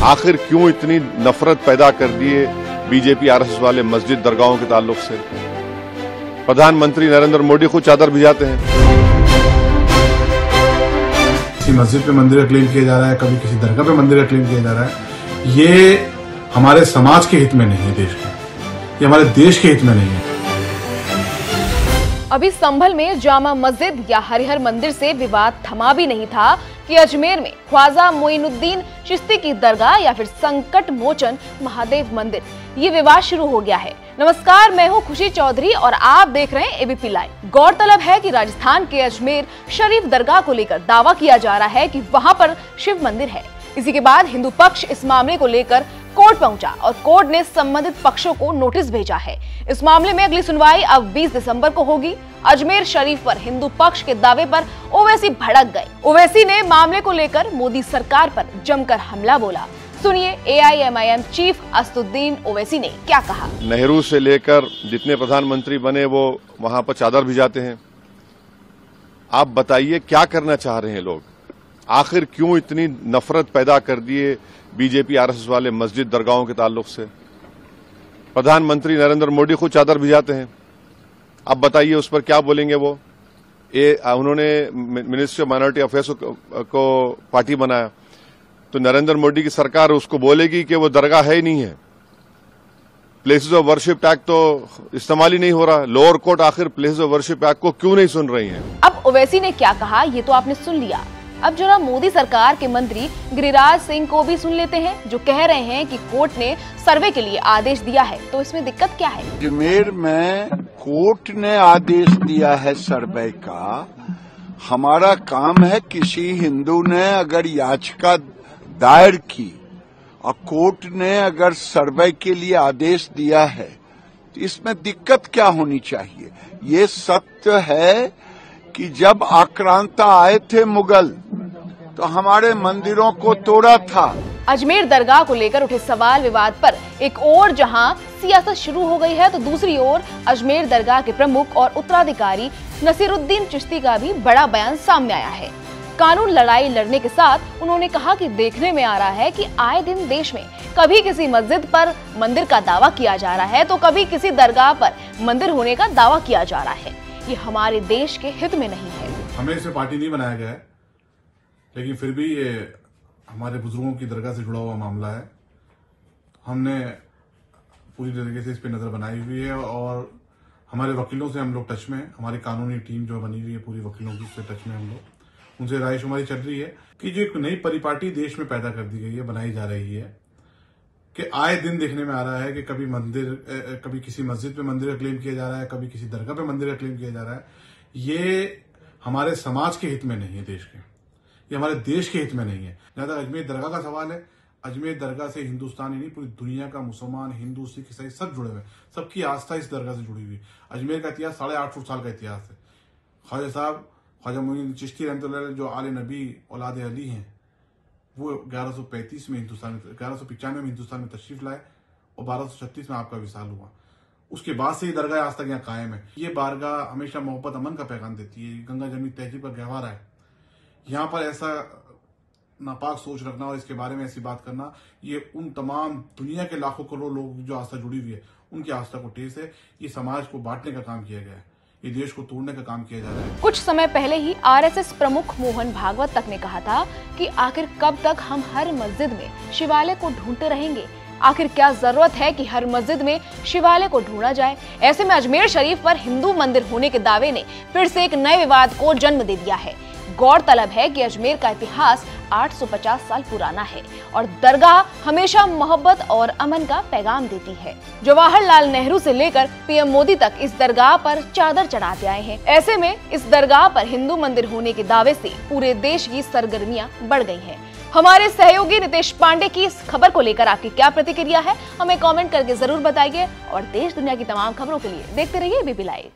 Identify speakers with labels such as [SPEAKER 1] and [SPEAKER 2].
[SPEAKER 1] आखिर क्यों इतनी नफरत पैदा कर दी है बीजेपी आरएसएस वाले मस्जिद दरगाहों के ताल्लुक से? प्रधानमंत्री नरेंद्र मोदी खुद चादर भिजाते हैं।
[SPEAKER 2] किसी मस्जिद पे मंदिर का क्लेम किया जा रहा है, कभी किसी दरगाह पे मंदिर का क्लेम किया जा रहा है। ये हमारे समाज के हित में नहीं है, देश के, ये हमारे देश के हित में नहीं है।
[SPEAKER 3] अभी संभल में जामा मस्जिद या हरिहर मंदिर से विवाद थमा भी नहीं था कि अजमेर में ख्वाजा मोइनुद्दीन चिश्ती की दरगाह या फिर संकट मोचन महादेव मंदिर, ये विवाद शुरू हो गया है। नमस्कार, मैं हूं खुशी चौधरी और आप देख रहे हैं एबीपी लाइव। गौरतलब है कि राजस्थान के अजमेर शरीफ दरगाह को लेकर दावा किया जा रहा है कि वहां पर शिव मंदिर है। इसी के बाद हिंदू पक्ष इस मामले को लेकर कोर्ट पहुंचा और कोर्ट ने संबंधित पक्षों को नोटिस भेजा है। इस मामले में अगली सुनवाई अब 20 दिसंबर को होगी। अजमेर शरीफ पर हिंदू पक्ष के दावे पर ओवैसी भड़क गए। ओवैसी ने मामले को लेकर मोदी सरकार पर जमकर हमला बोला। सुनिए एआईएमआईएम चीफ असदुद्दीन ओवैसी ने क्या कहा।
[SPEAKER 1] नेहरू से लेकर जितने प्रधानमंत्री बने वो वहां पर चादर भिजाते हैं। आप बताइए क्या करना चाह रहे हैं लोग? आखिर क्यों इतनी नफरत पैदा कर दी है बीजेपी आरएसएस वाले मस्जिद दरगाहों के ताल्लुक से? प्रधानमंत्री नरेंद्र मोदी खुद चादर भिजाते हैं। अब बताइए उस पर क्या बोलेंगे वो? उन्होंने मिनिस्ट्री ऑफ माइनॉरिटी अफेयर्स को पार्टी बनाया तो नरेंद्र मोदी की सरकार उसको बोलेगी कि वो दरगाह है ही नहीं है। प्लेसेस ऑफ वर्शिप टैग तो इस्तेमाल ही नहीं हो रहा। लोअर कोर्ट आखिर प्लेसेस ऑफ वर्शिप एक्ट को क्यों नहीं सुन रही है?
[SPEAKER 3] अब ओवैसी ने क्या कहा ये तो आपने सुन लिया। अब जरा मोदी सरकार के मंत्री गिरिराज सिंह को भी सुन लेते हैं, जो कह रहे हैं कि कोर्ट ने सर्वे के लिए आदेश दिया है, तो इसमें दिक्कत क्या है?
[SPEAKER 4] अजमेर में कोर्ट ने आदेश दिया है सर्वे का। हमारा काम है, किसी हिंदू ने अगर याचिका दायर की और कोर्ट ने अगर सर्वे के लिए आदेश दिया है तो इसमें दिक्कत क्या होनी चाहिए? ये सत्य है कि जब आक्रांता आए थे मुगल तो हमारे मंदिरों को तोड़ा था।
[SPEAKER 3] अजमेर दरगाह को लेकर उठे सवाल विवाद पर एक ओर जहां सियासत शुरू हो गई है तो दूसरी ओर अजमेर दरगाह के प्रमुख और उत्तराधिकारी नसीरुद्दीन चिश्ती का भी बड़ा बयान सामने आया है। कानून लड़ाई लड़ने के साथ उन्होंने कहा कि देखने में आ रहा है कि आए दिन देश में कभी किसी मस्जिद पर मंदिर का दावा किया जा रहा है तो कभी किसी दरगाह पर मंदिर होने का दावा किया जा रहा है। ये हमारे देश के हित में नहीं है।
[SPEAKER 2] हमें इसे पार्टी नहीं बनाया गया है, लेकिन फिर भी ये हमारे बुजुर्गों की दरगाह से जुड़ा हुआ मामला है। हमने पूरी तरीके से इस पे नजर बनाई हुई है और हमारे वकीलों से हम लोग टच में, हमारी कानूनी टीम जो बनी हुई है पूरी वकीलों की, उससे टच में हम लोग, उनसे राय शुमारी चल रही है कि जो एक नई परिपाटी देश में पैदा कर दी गई है, बनाई जा रही है कि आए दिन देखने में आ रहा है कि कभी किसी मस्जिद पे मंदिर का क्लेम किया जा रहा है, कभी किसी दरगाह पे मंदिर का क्लेम किया जा रहा है। ये हमारे समाज के हित में नहीं है, देश के, ये हमारे देश के हित में नहीं है। जहां तक अजमेर दरगाह का सवाल है, अजमेर दरगाह से हिंदुस्तान ही नहीं पूरी दुनिया का मुसलमान, हिंदू, सिख, ईसाई सब जुड़े हुए हैं। सबकी आस्था इस दरगाह से जुड़ी हुई है। अजमेर का इतिहास 850 साल का इतिहास है। ख्वाजा साहब ख्वाजा मोइनुद्दीन चिश्ती रहमतुल्लाह जो आले नबी औलाद अली हैं, वो 1135 में 1195 में हिंदुस्तान में तशरीफ लाए और 1236 में आपका विसाल हुआ। उसके बाद से ये दरगाह आज तक यहाँ कायम है। ये बारगाह हमेशा मोहब्बत अमन का पैगाम देती है। गंगा जमनी तहजीब का गहवारा है। यहाँ पर ऐसा नापाक सोच रखना और इसके बारे में ऐसी बात करना, ये उन तमाम दुनिया के लाखों करोड़ लोग जो आस्था जुड़ी हुई है उनकी आस्था को ठेस है। ये समाज को बांटने का काम किया गया है, ये देश को तोड़ने का काम किया जा रहा है।
[SPEAKER 3] कुछ समय पहले ही आरएसएस प्रमुख मोहन भागवत तक ने कहा था कि आखिर कब तक हम हर मस्जिद में शिवालय को ढूंढते रहेंगे? आखिर क्या जरूरत है कि हर मस्जिद में शिवालय को ढूंढा जाए? ऐसे में अजमेर शरीफ पर हिंदू मंदिर होने के दावे ने फिर से एक नए विवाद को जन्म दे दिया है। गौरतलब है कि अजमेर का इतिहास 850 साल पुराना है और दरगाह हमेशा मोहब्बत और अमन का पैगाम देती है। जवाहरलाल नेहरू से लेकर पीएम मोदी तक इस दरगाह पर चादर चढ़ाते आए हैं। ऐसे में इस दरगाह पर हिंदू मंदिर होने के दावे से पूरे देश की सरगर्मियां बढ़ गई हैं। हमारे सहयोगी नितेश पांडे की इस खबर को लेकर आपकी क्या प्रतिक्रिया है, हमें कमेंट करके जरूर बताइए और देश दुनिया की तमाम खबरों के लिए देखते रहिए एबीपी लाइव।